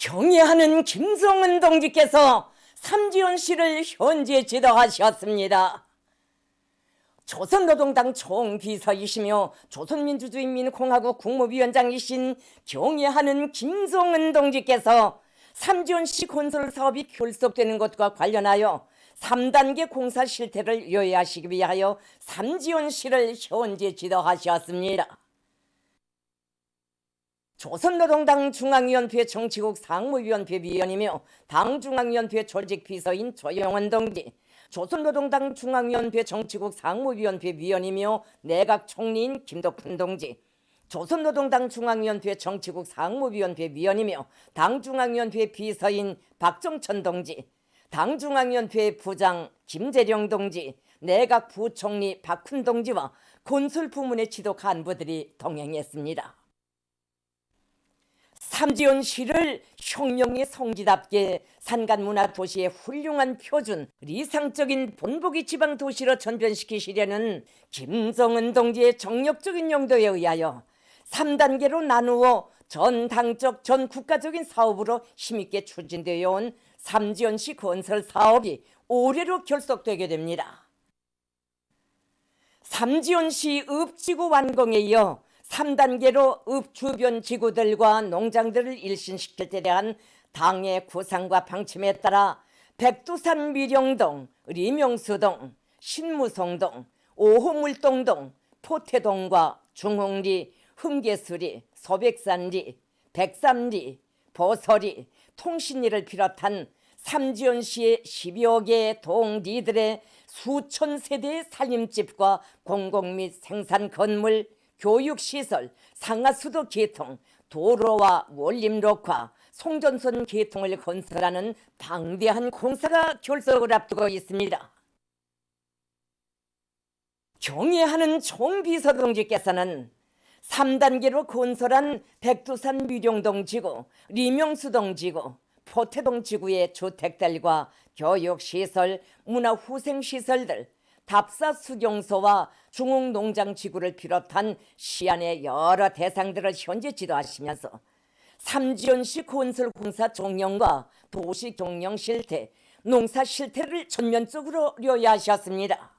경애하는 김성은 동지께서 삼지연시를 현재 지도하셨습니다. 조선노동당 총비서이시며 조선민주주의인민공화국 국무위원장이신 경애하는 김성은 동지께서 삼지연시 건설 사업이 결속되는 것과 관련하여 3단계 공사 실태를 요약하시기 위하여 삼지연시를 현재 지도하셨습니다. 조선노동당 중앙위원회 정치국 상무위원회 위원이며 당중앙위원회 조직비서인 조영원 동지, 조선노동당 중앙위원회 정치국 상무위원회 위원이며 내각총리인 김덕훈 동지, 조선노동당 중앙위원회 정치국 상무위원회 위원이며 당중앙위원회 비서인 박정천 동지, 당중앙위원회 부장 김재령 동지, 내각부총리 박훈 동지와 건설부문의 지도 간부들이 동행했습니다. 삼지연시를 혁명의 성지답게 산간문화도시의 훌륭한 표준,理想적인 본보기 지방도시로 전변시키시려는 김성은 동지의 정력적인 용도에 의하여 3단계로 나누어 전 당적, 전 국가적인 사업으로 힘있게 추진되어 온 삼지연시 건설 사업이 올해로 결속되게 됩니다. 삼지연시 읍지구 완공에 이어 3단계로 읍 주변 지구들과 농장들을 일신시킬 때 대한 당의 구상과 방침에 따라 백두산 미령동, 리명수동, 신무송동, 오호물동동, 포태동과 중흥리, 흥계수리, 소백산리, 백삼리, 보설리, 통신리를 비롯한 삼지연시의 10여 개의 동리들의 수천 세대의 살림집과 공공 및 생산 건물, 교육시설, 상하수도 개통, 도로와 원림록화, 송전선 개통을 건설하는 방대한 공사가 결속을 앞두고 있습니다. 경애하는 총비서 동지께서는 3단계로 건설한 백두산 미령동 지구, 리명수동 지구, 포태동 지구의 주택들과 교육시설, 문화후생시설들, 답사 수경소와 중흥농장지구를 비롯한 시안의 여러 대상들을 현재 지도하시면서 삼지연시 건설공사 종령과 도시 종령 실태, 농사 실태를 전면적으로 요약하셨습니다.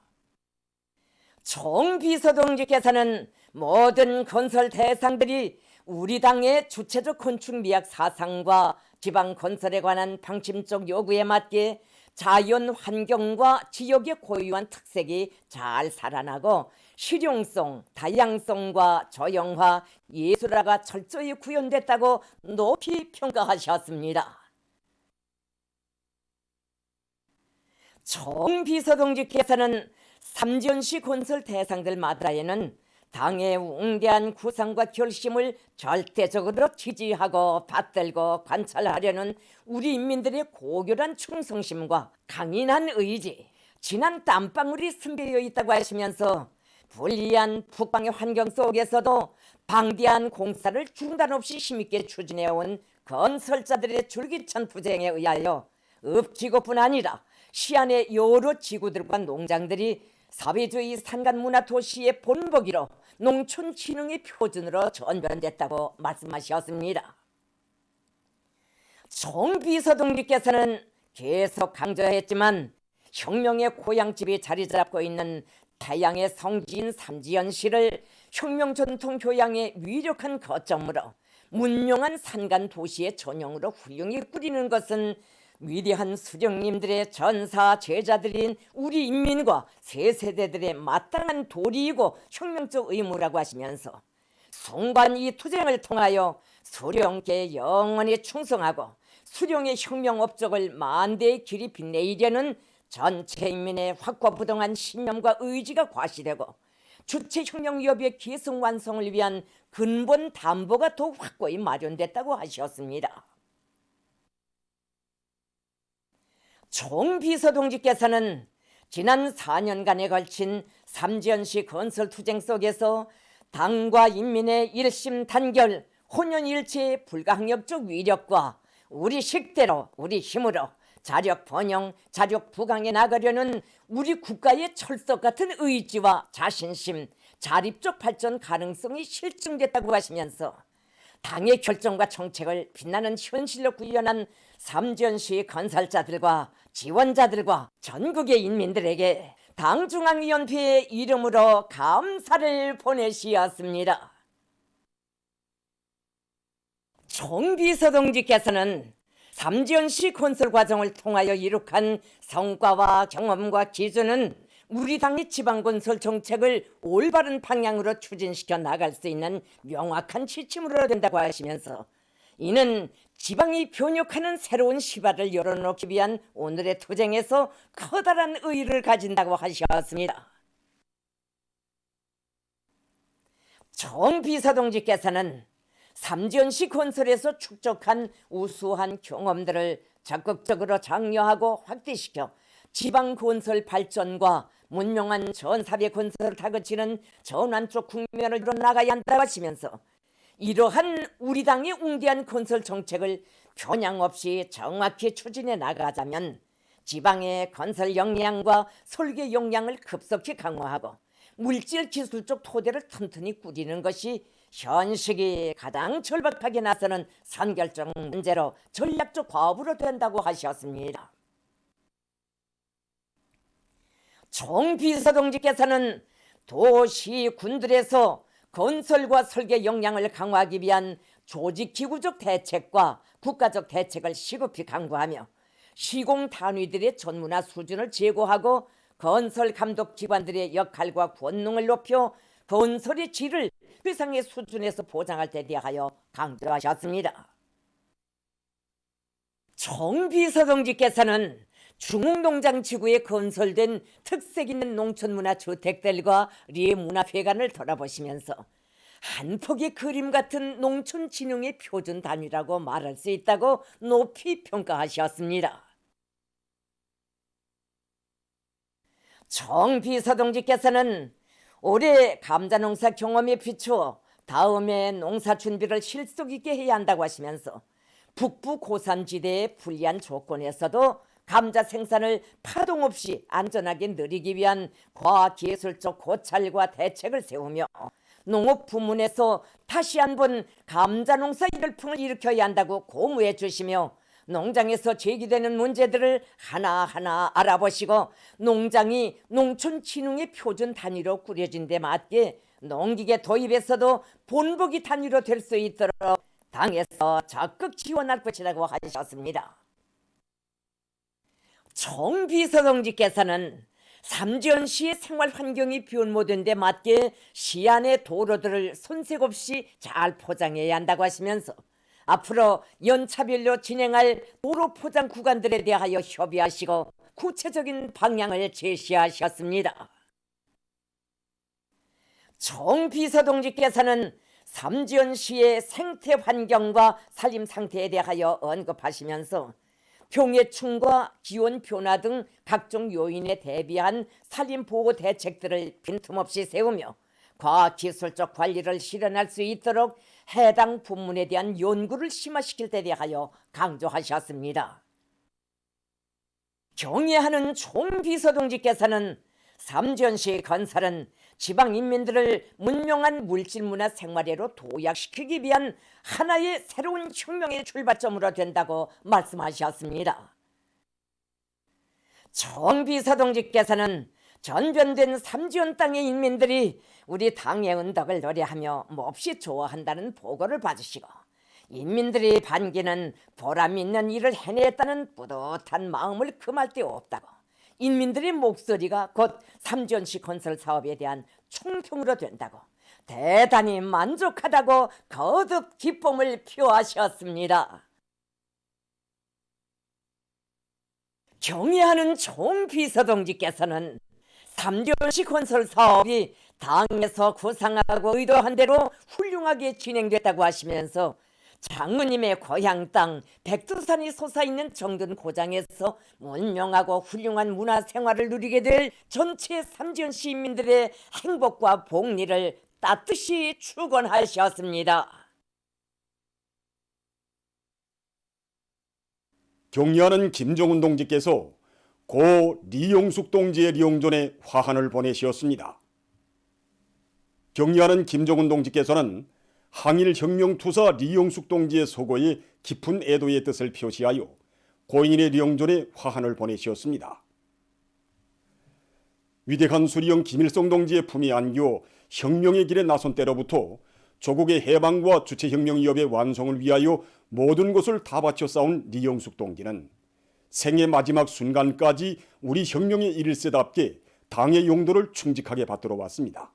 총비서 동지께서는 모든 건설 대상들이 우리 당의 주체적 건축 미학 사상과 지방 건설에 관한 방침적 요구에 맞게 자연 환경과 지역의 고유한 특색이 잘 살아나고 실용성, 다양성과 조형화, 예술화가 철저히 구현됐다고 높이 평가하셨습니다. 총비서 동지께서는 삼지연시 건설 대상들마다에는 당의 웅대한 구상과 결심을 절대적으로 지지하고 받들고 관찰하려는 우리 인민들의 고결한 충성심과 강인한 의지, 진한 땀방울이 숨겨져 있다고 하시면서 불리한 북방의 환경 속에서도 방대한 공사를 중단 없이 힘있게 추진해온 건설자들의 줄기찬 투쟁에 의하여 읍지구뿐 아니라 시안의 여러 지구들과 농장들이 사회주의 산간문화도시의 본보기로 농촌진흥의 표준으로 전변됐다고 말씀하셨습니다. 총비서 동지께서는 계속 강조했지만 혁명의 고향집이 자리 잡고 있는 태양의 성지인 삼지연시를 혁명 전통 교양의 위력한 거점으로 문명한 산간 도시의 전형으로 훌륭히 꾸리는 것은 위대한 수령님들의 전사 제자들인 우리 인민과 세 세대들의 마땅한 도리이고 혁명적 의무라고 하시면서 송관 이 투쟁을 통하여 수령께 영원히 충성하고 수령의 혁명 업적을 만대의 길이 빛내이려는 전체 인민의 확고부동한 신념과 의지가 과시되고 주체혁명위협의 계승 완성을 위한 근본 담보가 더욱 확고히 마련됐다고 하셨습니다. 총비서 동지께서는 지난 4년간에 걸친 삼지연시 건설 투쟁 속에서 당과 인민의 일심단결, 혼연일체의 불가항력적 위력과 우리 식대로, 우리 힘으로 자력 번영, 자력 부강해 나가려는 우리 국가의 철석 같은 의지와 자신심, 자립적 발전 가능성이 실증됐다고 하시면서 당의 결정과 정책을 빛나는 현실로 구현한 삼지연시 건설자들과 지원자들과 전국의 인민들에게 당중앙위원회의 이름으로 감사를 보내시었습니다. 총비서 동지께서는 삼지연시 건설 과정을 통하여 이룩한 성과와 경험과 기준은 우리 당의 지방건설 정책을 올바른 방향으로 추진시켜 나갈 수 있는 명확한 지침으로 된다고 하시면서, 이는 지방이 변혁하는 새로운 시발을 열어놓기 위한 오늘의 투쟁에서 커다란 의의를 가진다고 하셨습니다. 정 비서동지께서는 삼지연시 건설에서 축적한 우수한 경험들을 적극적으로 장려하고 확대시켜 지방 건설 발전과 문명한 전사회 건설을 다그치는 전환적 국면을 이뤄나가야 한다고 하시면서, 이러한 우리 당의 웅대한 건설 정책을 편향 없이 정확히 추진해 나가자면 지방의 건설 역량과 설계 역량을 급속히 강화하고 물질 기술적 토대를 튼튼히 꾸리는 것이 현 시기 가장 절박하게 나서는 산결적 문제로 전략적 과업으로 된다고 하셨습니다. 정 비서동지께서는 도시 군들에서 건설과 설계 역량을 강화하기 위한 조직기구적 대책과 국가적 대책을 시급히 강구하며 시공 단위들의 전문화 수준을 제고하고 건설 감독 기관들의 역할과 권능을 높여 건설의 질을 최상의 수준에서 보장할 데 대하여 강조하셨습니다. 정 비서동지께서는 중흥농장 지구에 건설된 특색 있는 농촌문화 주택들과 리문화회관을 돌아보시면서 한 폭의 그림 같은 농촌 진흥의 표준 단위라고 말할 수 있다고 높이 평가하셨습니다. 정 비서동지께서는 올해 감자농사 경험에 비추어 다음에 농사 준비를 실속 있게 해야 한다고 하시면서 북부 고산지대의 불리한 조건에서도 감자 생산을 파동 없이 안전하게 늘리기 위한 과기술적 고찰과 대책을 세우며 농업 부문에서 다시 한번 감자 농사 열풍을 일으켜야 한다고 고무해 주시며, 농장에서 제기되는 문제들을 하나하나 알아보시고 농장이 농촌 진흥의 표준 단위로 꾸려진 데 맞게 농기계 도입에서도 본보기 단위로 될 수 있도록 당에서 적극 지원할 것이라고 하셨습니다. 정 비서동지께서는 삼지연시의 생활 환경이 변모된 데 맞게 시안의 도로들을 손색 없이 잘 포장해야 한다고 하시면서 앞으로 연차별로 진행할 도로 포장 구간들에 대하여 협의하시고 구체적인 방향을 제시하셨습니다. 정 비서동지께서는 삼지연시의 생태 환경과 살림 상태에 대하여 언급하시면서 병해충과 기온 변화 등 각종 요인에 대비한 산림 보호 대책들을 빈틈없이 세우며 과학기술적 관리를 실현할 수 있도록 해당 부문에 대한 연구를 심화시킬 데 대하여 강조하셨습니다. 경애하는 총 비서동지께서는 삼지연시 건설은 지방인민들을 문명한 물질문화 생활애로 도약시키기 위한 하나의 새로운 혁명의 출발점으로 된다고 말씀하셨습니다. 정 비서동지께서는 전변된 삼지연 땅의 인민들이 우리 당의 은덕을 노래하며 몹시 좋아한다는 보고를 받으시고 인민들이 반기는 보람 있는 일을 해냈다는 뿌듯한 마음을 금할 데 없다고, 인민들의 목소리가 곧 삼지연시 건설 사업에 대한 총평으로 된다고 대단히 만족하다고 거듭 기쁨을 표하셨습니다. 경애하는 정 비서동지께서는 삼지연시 건설 사업이 당에서 구상하고 의도한 대로 훌륭하게 진행됐다고 하시면서 장모님의 고향 땅 백두산이 솟아있는 정든 고장에서 문명하고 훌륭한 문화생활을 누리게 될 전체 삼지연시 시민들의 행복과 복리를 따뜻이 축원하셨습니다. 경의하는 김정은 동지께서 고 리용숙 동지의 리용존에 화환을 보내시었습니다. 경의하는 김정은 동지께서는 항일 혁명 투사 리용숙 동지의 소거에 깊은 애도의 뜻을 표시하여 고인의 령존에 화환을 보내시었습니다. 위대한 수리형 김일성 동지의 품에 안겨 혁명의 길에 나선 때로부터 조국의 해방과 주체혁명 위협의 완성을 위하여 모든 것을 다 바쳐 싸운 리용숙 동지는 생의 마지막 순간까지 우리 혁명의 일일세답게 당의 용도를 충직하게 받들어 왔습니다.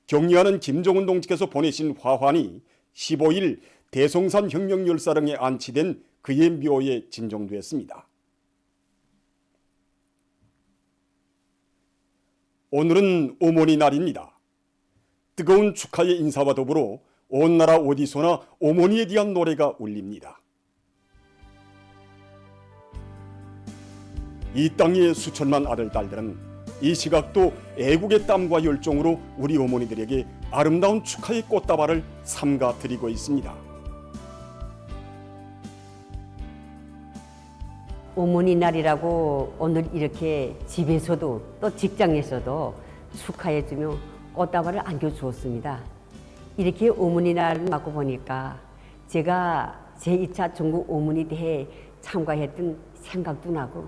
경리하는 김정은 동지께서 보내신 화환이 15일 대송산 혁명열사릉에 안치된 그의 묘에 진정되었습니다. 오늘은 어머니 날입니다. 뜨거운 축하의 인사와 더불어 온 나라 어디서나 어머니에 대한 노래가 울립니다. 이 땅의 수천만 아들, 딸들은 이 시각도 애국의 땀과 열정으로 우리 어머니들에게 아름다운 축하의 꽃다발을 삼가 드리고 있습니다. 어머니 날이라고 오늘 이렇게 집에서도 또 직장에서도 축하해주며 꽃다발을 안겨주었습니다. 이렇게 어머니 날을 맞고 보니까 제가 제2차 전국 어머니 대회에 참가했던 생각도 나고,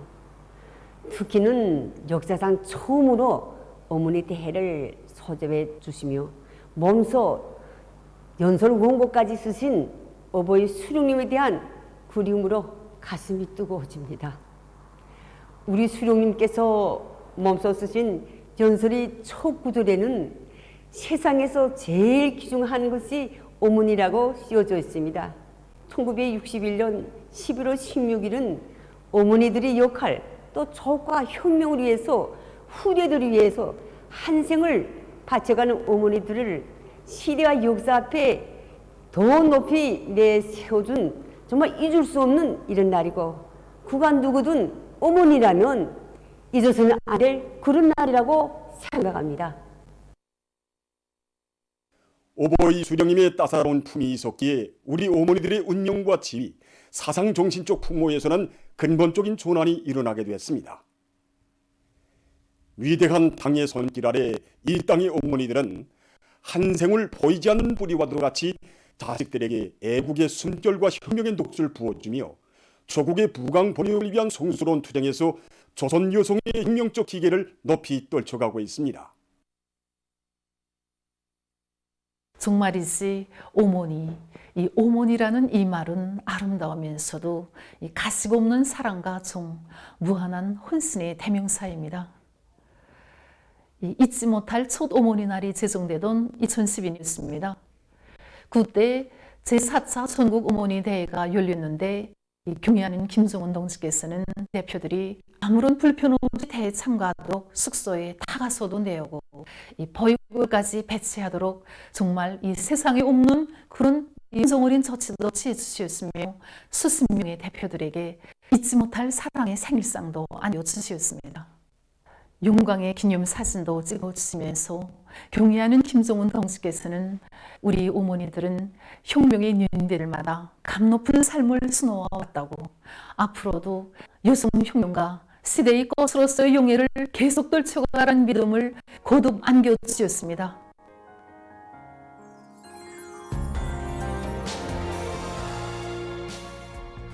특히는 역사상 처음으로 어머니 대회를 소집해 주시며 몸소 연설 원고까지 쓰신 어버이 수령님에 대한 그리움으로 가슴이 뜨거워집니다. 우리 수령님께서 몸소 쓰신 연설의 첫 구절에는 세상에서 제일 귀중한 것이 어머니라고 쓰여져 있습니다. 1961년 11월 16일은 어머니들의 역할, 또 조국과 혁명을 위해서, 후대들을 위해서 한 생을 바쳐가는 어머니들을 시대와 역사 앞에 더 높이 내세워준 정말 잊을 수 없는 이런 날이고, 그가 누구든 어머니라면 잊어서는 안 될 그런 날이라고 생각합니다. 어버이 수령님의 따사로운 품이 있었기에 우리 어머니들의 운명과 지위, 사상 정신적 풍모에서는 근본적인 전환이 일어나게 됐습니다. 위대한 당의 손길 아래 이 땅의 어머니들은 한 생을 보이지 않는 뿌리와도 같이 자식들에게 애국의 숨결과 혁명의 녹수를 부어주며 조국의 부강 번영을 위한 성스러운 투쟁에서 조선 여성의 혁명적 기계를 높이 떨쳐가고 있습니다. 정말이지 어머니, 이 어머니라는 이 말은 아름다우면서도 이 가식 없는 사랑과 정, 무한한 혼신의 대명사입니다. 잊지 못할 첫 어머니 날이 제정되던 2012년이었습니다. 그때 제4차 전국 어머니 대회가 열렸는데 경의하는 김정은 동지께서는 대표들이 아무런 불편 없이 대회 참가하도록 숙소에 다 가서도 내오고 보육을까지 배치하도록 정말 이 세상에 없는 그런 인성어린 조치도 취해주셨으며 수십 명의 대표들에게 잊지 못할 사랑의 생일상도 안겨주셨습니다. 용광의 기념사진도 찍어주시면서 경의하는 김정은 동지께서는 우리 어머니들은 혁명의 년대들마다 감높은 삶을 수놓아왔다고, 앞으로도 여성혁명가 시대의 것으로서의 용해를 계속 떨쳐가라는 믿음을 거듭 안겨주셨습니다.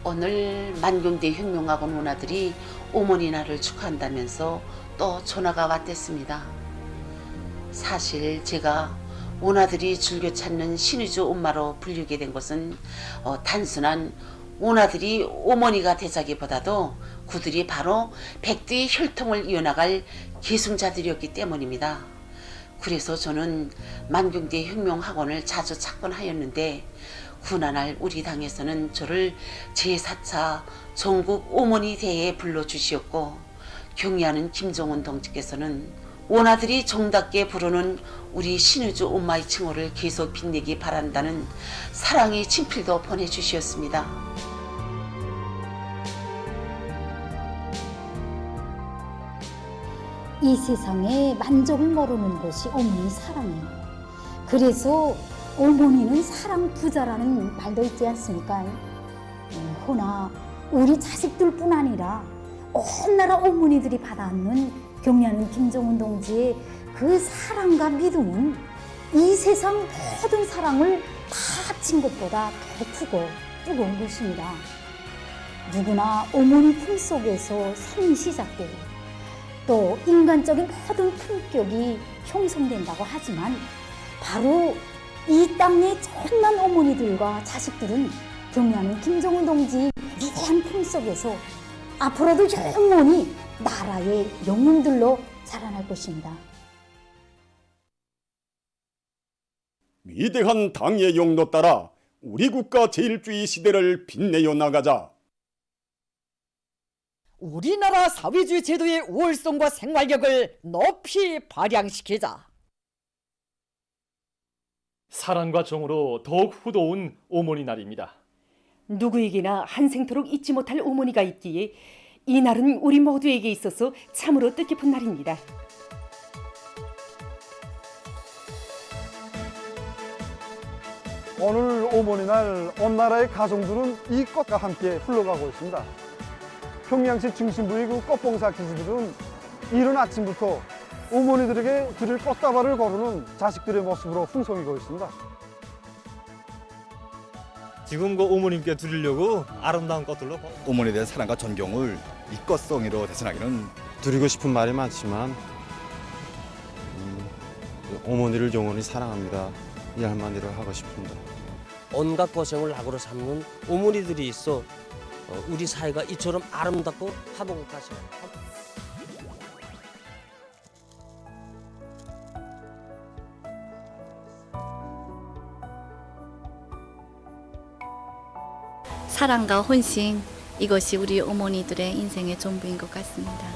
오늘 만경대 혁명학원 원아들이 어머니 날을 축하한다면서 또 전화가 왔댔습니다. 사실 제가 원아들이 즐겨 찾는 신의주 엄마로 불리게 된 것은 단순한 원아들이 어머니가 되자기보다도 그들이 바로 백두의 혈통을 이어나갈 계승자들이었기 때문입니다. 그래서 저는 만경대 혁명학원을 자주 찾곤 하였는데, 그날 우리 당에서는 저를 제4차 전국 어머니 대회에 불러주시었고, 경의하는 김정은 동지께서는 원아들이 정답게 부르는 우리 신의주 엄마의 칭호를 계속 빛내기 바란다는 사랑의 친필도 보내주셨습니다. 이 세상에 만족을 모르는 것이 어머니 사랑이에요. 그래서 어머니는 사랑 부자라는 말도 있지 않습니까? 허나 우리 자식들뿐 아니라 온 나라 어머니들이 받아안는 경의하는 김정은 동지의 그 사랑과 믿음은 이 세상 모든 사랑을 다 합친 것보다 더 크고 뜨거운 것입니다. 누구나 어머니 품속에서 삶이 시작되고 또 인간적인 모든 품격이 형성된다고 하지만 바로 이 땅의 천만 어머니들과 자식들은 경례하는 김정은 동지 위대한 품속에서 앞으로도 영원히 나라의 영웅들로 자라날 것입니다. 위대한 당의 용도 따라 우리 국가 제일주의 시대를 빛내어 나가자. 우리나라 사회주의 제도의 우월성과 생활력을 높이 발扬시키자. 사랑과 정으로 더욱 후도운 어머니 날입니다. 누구에게나 한생토록 잊지 못할 어머니가 있기에 이 날은 우리 모두에게 있어서 참으로 뜻깊은 날입니다. 오늘 어머니날 온 나라의 가정들은 이 꽃과 함께 흘러가고 있습니다. 평양시 중심부의 그 꽃봉사 기지들은 이른 아침부터 어머니들에게 드릴 꽃다발을 거르는 자식들의 모습으로 풍성이고 있습니다. 지금 그 어머님께 드리려고 아름다운 꽃들로 어머니에 대한 사랑과 존경을 이 꽃송이로 대신하기는 드리고 싶은 말이 많지만 어머니를 영원히 사랑합니다. 이 한마디를 하고 싶습니다. 온갖 고생을 낙으로 삼는 어머니들이 있어 우리 사회가 이처럼 아름답고 화목하세요. 사랑과 헌신, 이것이 우리 어머니들의 인생의 전부인 것 같습니다.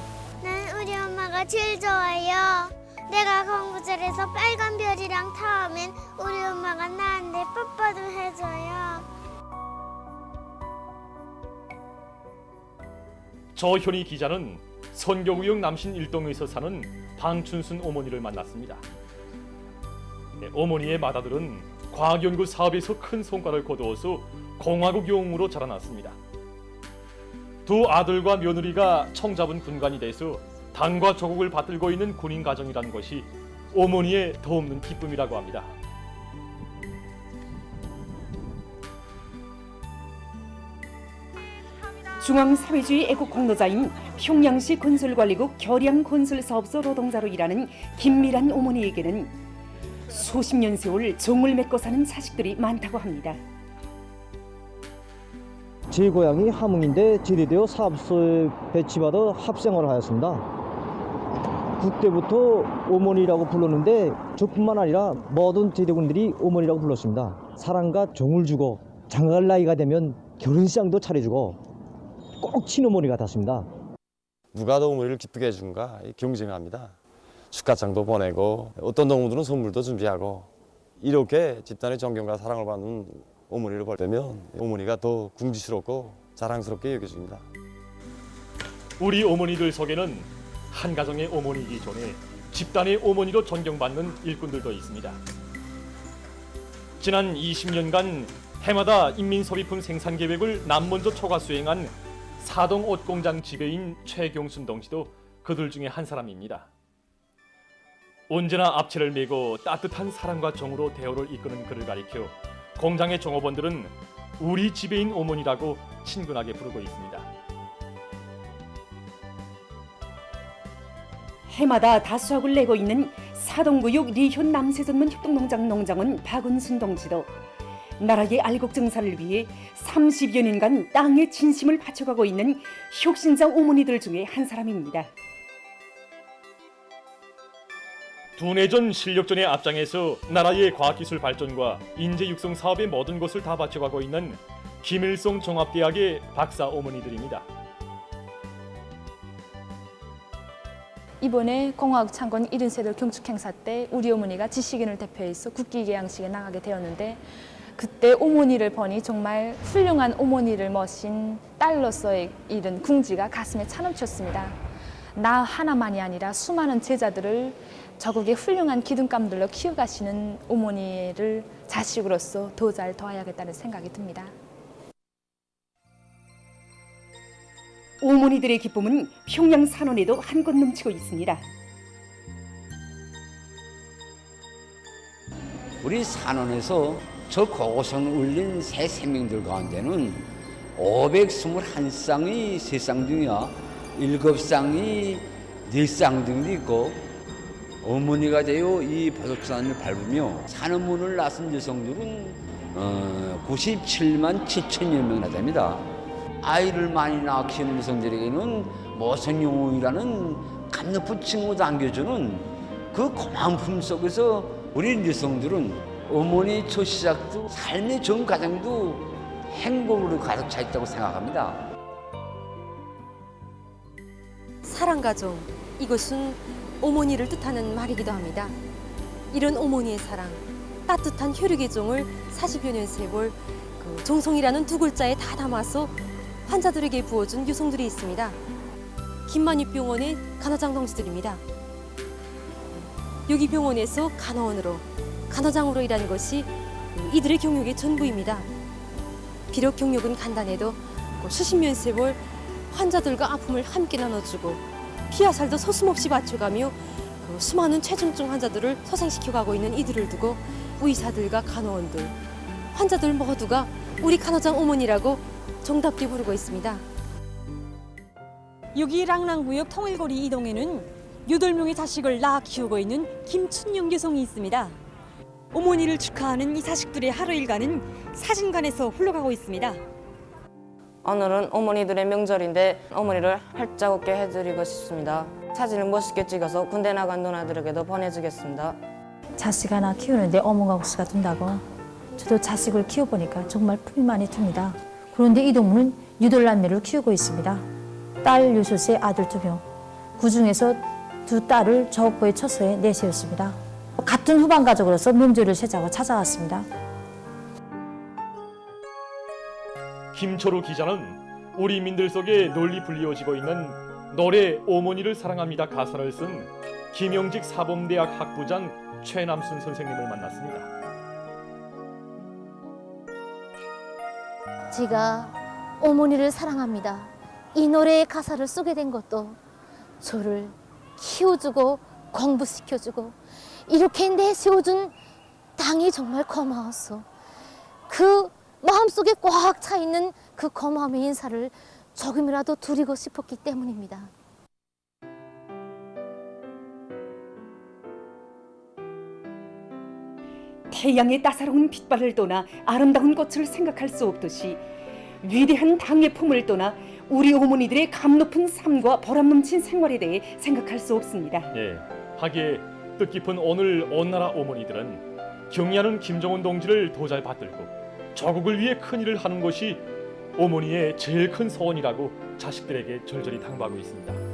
난 우리 엄마가 제일 좋아요. 내가 공부 잘해서 빨간 별이랑 타오면 우리 엄마가 나한테 뽀뽀도 해줘요. 저현희 기자는 선교구역 남신 일동에서 사는 방춘순 어머니를 만났습니다. 어머니의 맏아들은 과학연구 사업에서 큰 성과를 거두어서 공화국 영웅으로 자라났습니다. 두 아들과 며느리가 청잡은 군관이 돼서 당과 조국을 받들고 있는 군인 가정이라는 것이 어머니의 더없는 기쁨이라고 합니다. 중앙사회주의 애국 공로자인 평양시 건설관리국 결양건설사업소 노동자로 일하는 김미란 어머니에게는 수십 년 세월 정을 맺고 사는 자식들이 많다고 합니다. 제 고향이 함흥인데 제대되어 사업소에 배치받아 합생활을 하였습니다. 그때부터 어머니라고 불렀는데 저뿐만 아니라 모든 제대군들이 어머니라고 불렀습니다. 사랑과 정을 주고 장가갈 나이가 되면 결혼식장도 차려주고 꼭 친어머니 같았습니다. 누가 더 어머니를 기쁘게 해준가 경쟁합니다. 축하장도 보내고 어떤 동무들은 선물도 준비하고 이렇게 집단의 존경과 사랑을 받는 어머니를 볼 때면 어머니가 더 궁지스럽고 자랑스럽게 여겨집니다. 우리 어머니들 속에는 한 가정의 어머니이기 전에 집단의 어머니로 존경받는 일꾼들도 있습니다. 지난 20년간 해마다 인민소비품 생산 계획을 남먼저 초과 수행한 사동 옷공장 지배인 최경순 동지도 그들 중에 한 사람입니다. 언제나 앞채를 메고 따뜻한 사랑과 정으로 대우를 이끄는 그를 가리켜 공장의 종업원들은 우리 지배인 어머니라고 친근하게 부르고 있습니다. 해마다 다수학을 내고 있는 사동구역 리현 남세전문 협동농장 농장원 박은순 동지도 나라의 알곡정사를 위해 30여 년간 땅에 진심을 바쳐가고 있는 혁신자 어머니들 중에 한 사람입니다. 두뇌전 실력전의 앞장에서 나라의 과학기술 발전과 인재 육성 사업의 모든 것을 다 바쳐가고 있는 김일성 종합대학의 박사 어머니들입니다. 이번에 공화국 창건 70세들 경축 행사 때 우리 어머니가 지식인을 대표해서 국기 개양식에 나가게 되었는데 그때 어머니를 보니 정말 훌륭한 어머니를 모신 딸로서의 이른 궁지가 가슴에 차넘쳤습니다. 나 하나만이 아니라 수많은 제자들을 저국의 훌륭한 기둥감들로 키워가시는 어머니를 자식으로서 더 잘 도와야겠다는 생각이 듭니다. 어머니들의 기쁨은 평양 산원에도 한껏 넘치고 있습니다. 우리 산원에서 저 고고선 울린 새 생명들 가운데는 521쌍이 세 쌍둥이와 7쌍이 4쌍둥이도 있고, 어머니가 되어 이 보석산을 밟으며 사는 문을 나선 여성들은 97만 7천여 명이나 됩니다. 아이를 많이 낳아 키우는 여성들에게는 모성영웅이라는 감높은 칭호도 안겨주는 그 고마운 품 속에서 우리 여성들은 어머니 첫 시작도 삶의 전 과정도 행복으로 가득 차 있다고 생각합니다. 사랑가정, 이것은 어머니를 뜻하는 말이기도 합니다. 이런 어머니의 사랑, 따뜻한 혈육의 종을 40여 년 세월 그 정성이라는 두 글자에 다 담아서 환자들에게 부어준 여성들이 있습니다. 김만유병원의 간호장 동지들입니다. 여기 병원에서 간호원으로, 간호장으로 일하는 것이 이들의 경력의 전부입니다. 비록 경력은 간단해도 수십 년 세월 환자들과 아픔을 함께 나눠주고 피와 살도 서슴없이 맞춰가며 수많은 최중증 환자들을 소생시켜가고 있는 이들을 두고 의사들과 간호원들, 환자들 모두가 우리 간호장 어머니라고 정답게 부르고 있습니다. 여기 랑랑구역 통일거리 이동에는 8명의 자식을 낳아 키우고 있는 김춘영 여성이 있습니다. 어머니를 축하하는 이 자식들의 하루 일과는 사진관에서 흘러가고 있습니다. 오늘은 어머니들의 명절인데 어머니를 활짝 웃게 해드리고 싶습니다. 사진을 멋있게 찍어서 군대 나간 누나들에게도 보내주겠습니다. 자식 하나 키우는데 어묵국수가 든다고 저도 자식을 키워보니까 정말 품이 많이 듭니다. 그런데 이 동무는 8남매를 키우고 있습니다. 딸 6세, 아들 2명. 그중에서 2딸을 저업고의 처소에 내세웠습니다. 같은 후반 가족으로서 명절을 세자고 찾아왔습니다. 김초루 기자는 우리 민들 속에 널리 불리워지고 있는 노래 어머니를 사랑합니다 가사를 쓴 김영직 사범대학 학부장 최남순 선생님을 만났습니다. 제가 어머니를 사랑합니다. 이 노래의 가사를 쓰게 된 것도 저를 키워주고 공부시켜주고 이렇게 내세워준 당이 정말 고마웠어. 그 마음속에 꽉 차 있는 그 고마움의 인사를 조금이라도 드리고 싶었기 때문입니다. 태양의 따사로운 빛발을 떠나 아름다운 꽃을 생각할 수 없듯이 위대한 당의 품을 떠나 우리 어머니들의 감높은 삶과 보람 넘친 생활에 대해 생각할 수 없습니다. 예, 하기에 뜻깊은 오늘 온 나라 어머니들은 경의하는 김정은 동지를 더 잘 받들고 조국을 위해 큰일을 하는 것이 어머니의 제일 큰 소원이라고 자식들에게 절절히 당부하고 있습니다.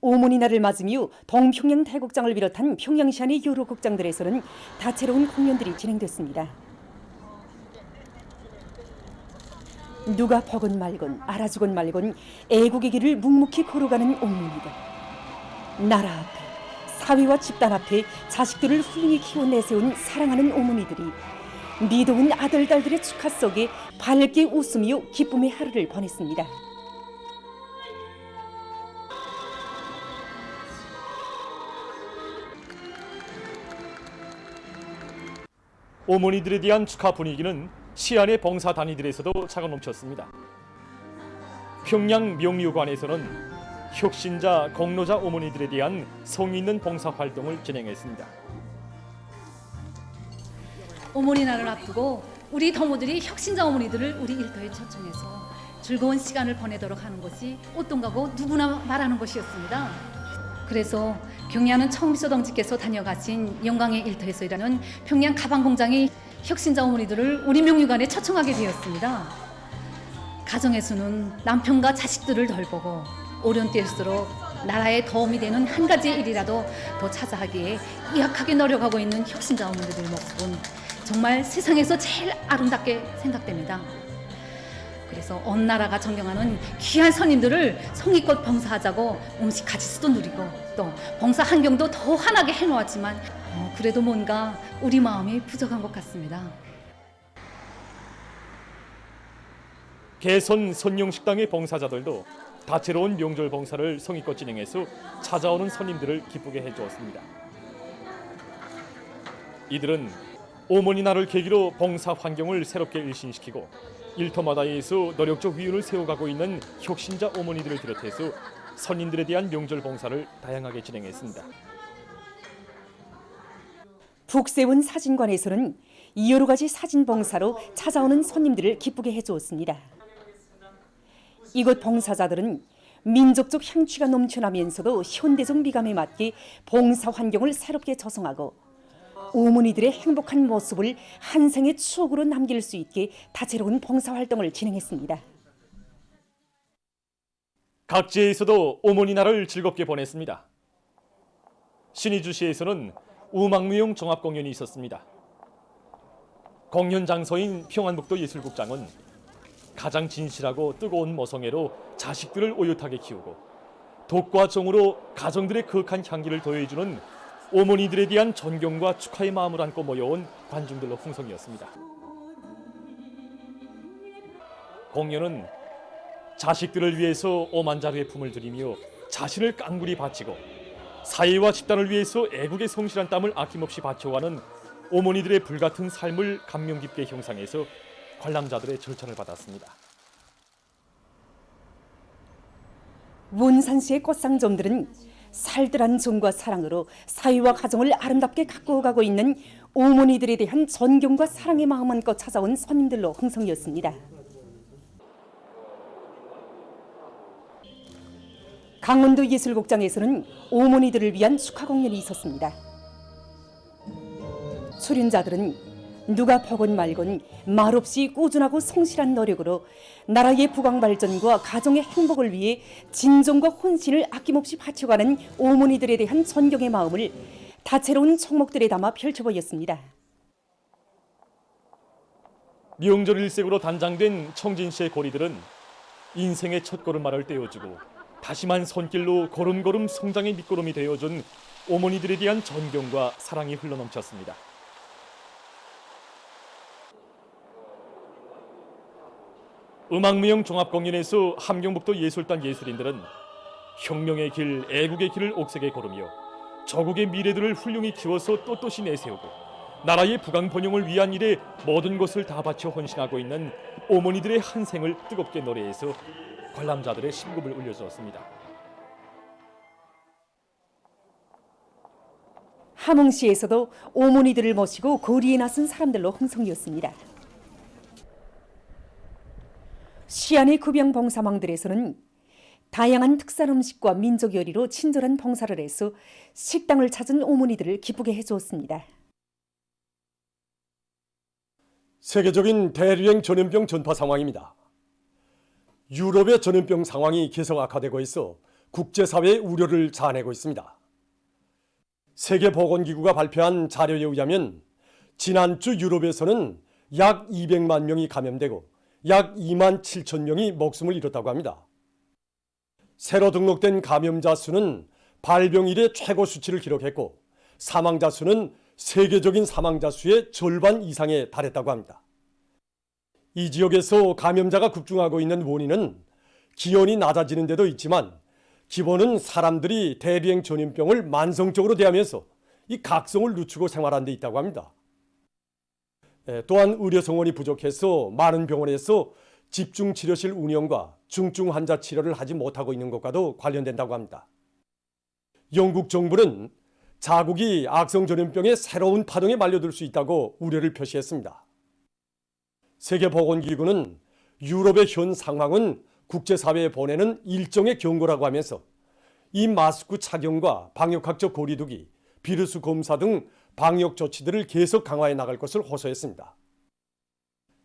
어머니 날을 맞으며 동평양 대국장을 비롯한 평양시 안의 여러 국장들에서는 다채로운 공연들이 진행됐습니다. 누가 보건 말건 알아주건 말건 애국의 길을 묵묵히 걸어가는 어머니들. 나라 앞에, 사회와 집단 앞에 자식들을 훌륭히 키워 내세운 사랑하는 어머니들이 미도운 아들, 딸들의 축하 속에 밝게 웃으며 기쁨의 하루를 보냈습니다. 어머니들에 대한 축하 분위기는 시안의 봉사단위들에서도 차가 넘쳤습니다. 평양 명유관에서는 혁신자, 공로자 어머니들에 대한 성의 있는 봉사활동을 진행했습니다. 어머니 날을 앞두고 우리 동무들이 혁신자 어머니들을 우리 일터에 초청해서 즐거운 시간을 보내도록 하는 것이 어떤 거고 누구나 말하는 것이었습니다. 그래서 경의하는 청미소 동지께서 다녀가신 영광의 일터에서 일하는 평양 가방공장이 혁신자 어머니들을 우리 명유관에 초청하게 되었습니다. 가정에서는 남편과 자식들을 돌보고 어려운 때일수록 나라에 도움이 되는 한 가지 일이라도 더 찾아하기에 약하게 노력하고 있는 혁신자 어머니들의 모습은 정말 세상에서 제일 아름답게 생각됩니다. 그래서 온 나라가 존경하는 귀한 손님들을 성의껏 봉사하자고 음식 가지수도 누리고 또 봉사 환경도 더 환하게 해놓았지만 그래도 뭔가 우리 마음이 부족한 것 같습니다. 개선 선용식당의 봉사자들도 다채로운 명절 봉사를 성의껏 진행해서 찾아오는 손님들을 기쁘게 해주었습니다. 이들은 어머니 날을 계기로 봉사 환경을 새롭게 일신시키고 일터마다에서 노력적 위운을 세워가고 있는 혁신자 어머니들을 비롯해서 손님들에 대한 명절 봉사를 다양하게 진행했습니다. 북새원 사진관에서는 여러 가지 사진 봉사로 찾아오는 손님들을 기쁘게 해주었습니다. 이곳 봉사자들은 민족적 향취가 넘쳐나면서도 현대적 미감에 맞게 봉사 환경을 새롭게 조성하고 어머니들의 행복한 모습을 한 생의 추억으로 남길 수 있게 다채로운 봉사활동을 진행했습니다. 각지에서도 어머니 날을 즐겁게 보냈습니다. 신의주시에서는 음악무용 종합공연이 있었습니다. 공연 장소인 평안북도 예술국장은 가장 진실하고 뜨거운 모성애로 자식들을 오얏하게 키우고 덕과 정으로 가정들의 거룩한 향기를 더해주는 어머니들에 대한 존경과 축하의 마음을 안고 모여온 관중들로 풍성이었습니다. 공연은 자식들을 위해서 오만자루의 품을 들이며 자신을 깡그리 바치고 사회와 집단을 위해서 애국의 성실한 땀을 아낌없이 바쳐가는 어머니들의 불같은 삶을 감명 깊게 형상해서 관람자들의 절찬을 받았습니다. 문산시의 꽃상점들은 살뜰한 정과 사랑으로 사회와 가정을 아름답게 가꾸어가고 있는 어머니들에 대한 존경과 사랑의 마음 안고 찾아온 손님들로 흥성이었습니다. 강원도 예술극장에서는 어머니들을 위한 축하 공연이 있었습니다. 출연자들은 누가 보건 말건 말없이 꾸준하고 성실한 노력으로 나라의 부강 발전과 가정의 행복을 위해 진정과 혼신을 아낌없이 바쳐가는 어머니들에 대한 존경의 마음을 다채로운 총목들에 담아 펼쳐보였습니다. 명절 일색으로 단장된 청진시의 고리들은 인생의 첫걸음마를 떼어주고 다심한 손길로 걸음걸음 성장의 밑거름이 되어준 어머니들에 대한 존경과 사랑이 흘러넘쳤습니다. 음악무용 종합공연에서 함경북도 예술단 예술인들은 혁명의 길, 애국의 길을 옥색에 걸으며 조국의 미래들을 훌륭히 키워서 떳떳이 내세우고 나라의 부강 번영을 위한 일에 모든 것을 다 바쳐 헌신하고 있는 어머니들의 한 생을 뜨겁게 노래해서 관람자들의 심금을 울려주었습니다. 함흥시에서도 어머니들을 모시고 거리에 나선 사람들로 흥성이었습니다. 시안의 급영 봉사망들에서는 다양한 특산 음식과 민족 요리로 친절한 봉사를 해서 식당을 찾은 어머니들을 기쁘게 해주었습니다. 세계적인 대유행 전염병 전파 상황입니다. 유럽의 전염병 상황이 계속 악화되고 있어 국제사회의 우려를 자아내고 있습니다. 세계보건기구가 발표한 자료에 의하면 지난주 유럽에서는 약 200만 명이 감염되고 약 2만 7천 명이 목숨을 잃었다고 합니다. 새로 등록된 감염자 수는 발병 이래 최고 수치를 기록했고 사망자 수는 세계적인 사망자 수의 절반 이상에 달했다고 합니다. 이 지역에서 감염자가 급증하고 있는 원인은 기온이 낮아지는 데도 있지만 기본은 사람들이 대류행 전염병을 만성적으로 대하면서 이 각성을 늦추고 생활하는 데 있다고 합니다. 또한 의료 성원이 부족해서 많은 병원에서 집중치료실 운영과 중증 환자 치료를 하지 못하고 있는 것과도 관련된다고 합니다. 영국 정부는 자국이 악성 전염병의 새로운 파동에 말려들 수 있다고 우려를 표시했습니다. 세계보건기구는 유럽의 현 상황은 국제사회에 보내는 일종의 경고라고 하면서 이 마스크 착용과 방역학적 거리두기, 비루스 검사 등 방역 조치들을 계속 강화해 나갈 것을 호소했습니다.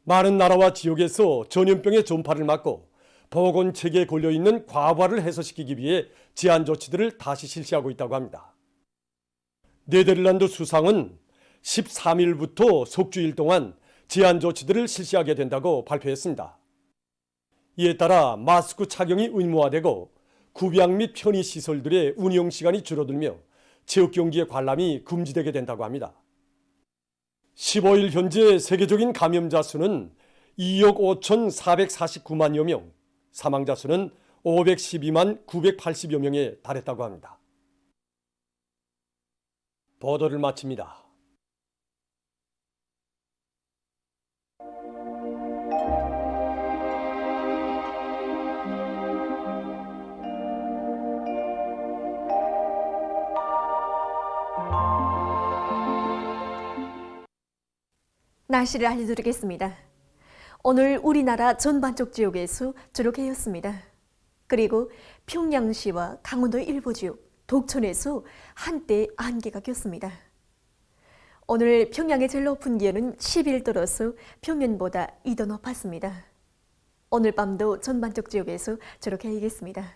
많은 나라와 지역에서 전염병의 전파를 막고 보건체계에 걸려있는 과부하를 해소시키기 위해 제한 조치들을 다시 실시하고 있다고 합니다. 네덜란드 수상은 13일부터 석주일 동안 제한 조치들을 실시하게 된다고 발표했습니다. 이에 따라 마스크 착용이 의무화되고 구병 및 편의시설들의 운영시간이 줄어들며 체육경기의 관람이 금지되게 된다고 합니다. 15일 현재 세계적인 감염자 수는 2억 5,449만여 명, 사망자 수는 512만 980여 명에 달했다고 합니다. 보도를 마칩니다. 날씨를 알려드리겠습니다. 오늘 우리나라 전반적 지역에서 주로 개였습니다. 그리고 평양시와 강원도 일부 지역, 독천에서 한때 안개가 꼈습니다. 오늘 평양의 제일 높은 기온은 11도로서 평년보다 2도 높았습니다. 오늘 밤도 전반적 지역에서 주로 개이겠습니다.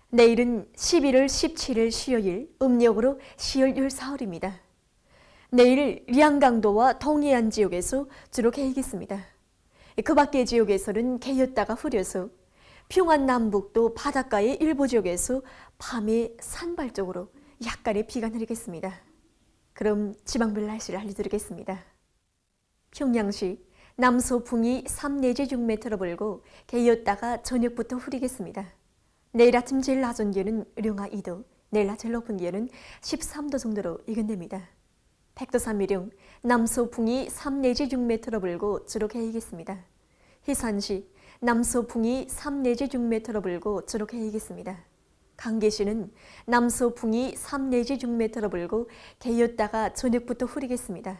내일은 11월 17일 수요일, 음력으로 10월 14일입니다. 내일 량강도와 동해안 지역에서 주로 개이겠습니다. 그 밖의 지역에서는 개였다가 흐려서 평안 남북도 바닷가의 일부 지역에서 밤에 산발적으로 약간의 비가 내리겠습니다. 그럼 지방별 날씨를 알려드리겠습니다. 평양시 남서풍이 3 내지 6m로 불고 개였다가 저녁부터 흐리겠습니다. 내일 아침 제일 낮은 기온은 령아 2도, 내일 낮 제일 높은 기온은 13도 정도로 예견됩니다. 백두산미령 남서풍이 3 내지 6m로 불고 주로 개이겠습니다. 희산시 남서풍이 3 내지 6m로 불고 주로 개이겠습니다. 강계시는 남서풍이 3 내지 6m로 불고 개였다가 저녁부터 흐리겠습니다.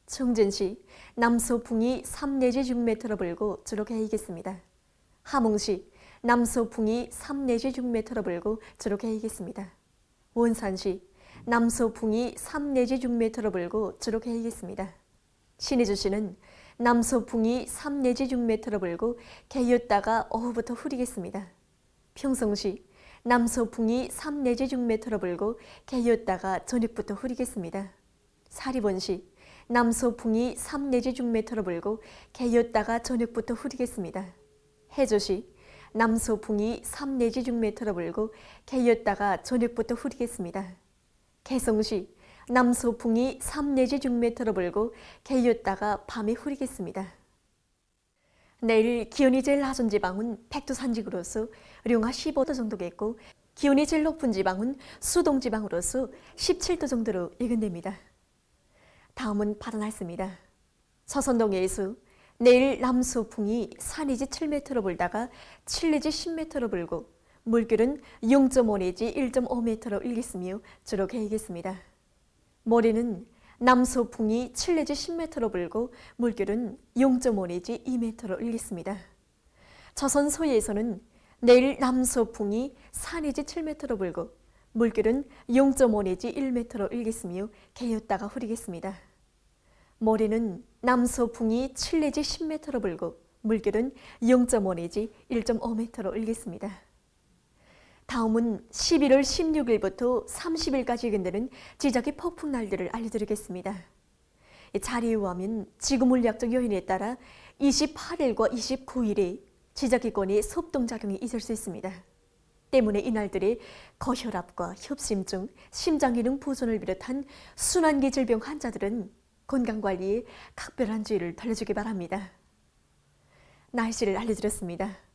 청진시 남서풍이 3 내지 6m로 불고 주로 개이겠습니다. 함흥시 남서풍이 3 내지 6m로 불고 주로 개이겠습니다. 원산시 남서풍이 3 내지 6m로 불고 주로 개이겠습니다. 신의주시는 남서풍이 3 내지 6m로 불고 개였다가 오후부터 흐리겠습니다. 평성시 남서풍이 3 내지 6m로 불고 개였다가 저녁부터 흐리겠습니다. 사리본시 남서풍이 3 내지 6m로 불고 개였다가 저녁부터 흐리겠습니다. 해조시 남서풍이 3 내지 6m로 불고 개였다가 저녁부터 흐리겠습니다. 개성시 남서풍이 3 내지 6m로 불고 개였다가 밤에 흐리겠습니다. 내일 기온이 제일 낮은 지방은 백두산지구로서 령아 15도 정도겠고 기온이 제일 높은 지방은 수동지방으로서 17도 정도로 예견됩니다. 다음은 바다 날씨입니다. 서선동해에서 내일 남서풍이 4 내지 7m로 불다가 7 내지 10m로 불고 물결은 0.5 내지 1.5m로 일겠으며 주로 개이겠습니다. 모레는 남서풍이 7 내지 10m로 불고 물결은 0.5 내지 2m로 일겠습니다. 조선 서해에서는 내일 남서풍이 4 내지 7m로 불고 물결은 0.5 내지 1m로 일겠으며 개였다가 흐리겠습니다. 모레는 남서풍이 7 내지 10m로 불고 물결은 0.5 내지 1.5m로 일겠습니다. 다음은 11월 16일부터 30일까지 예견되는 지적의 폭풍날들을 알려드리겠습니다. 자리에 의하면 지구물리학적 요인에 따라 28일과 29일에 지적기권의 섭동작용이 있을 수 있습니다. 때문에 이날들의 고혈압과 협심증, 심장기능 부전을 비롯한 순환기 질병 환자들은 건강관리에 각별한 주의를 돌려주기 바랍니다. 날씨를 알려드렸습니다.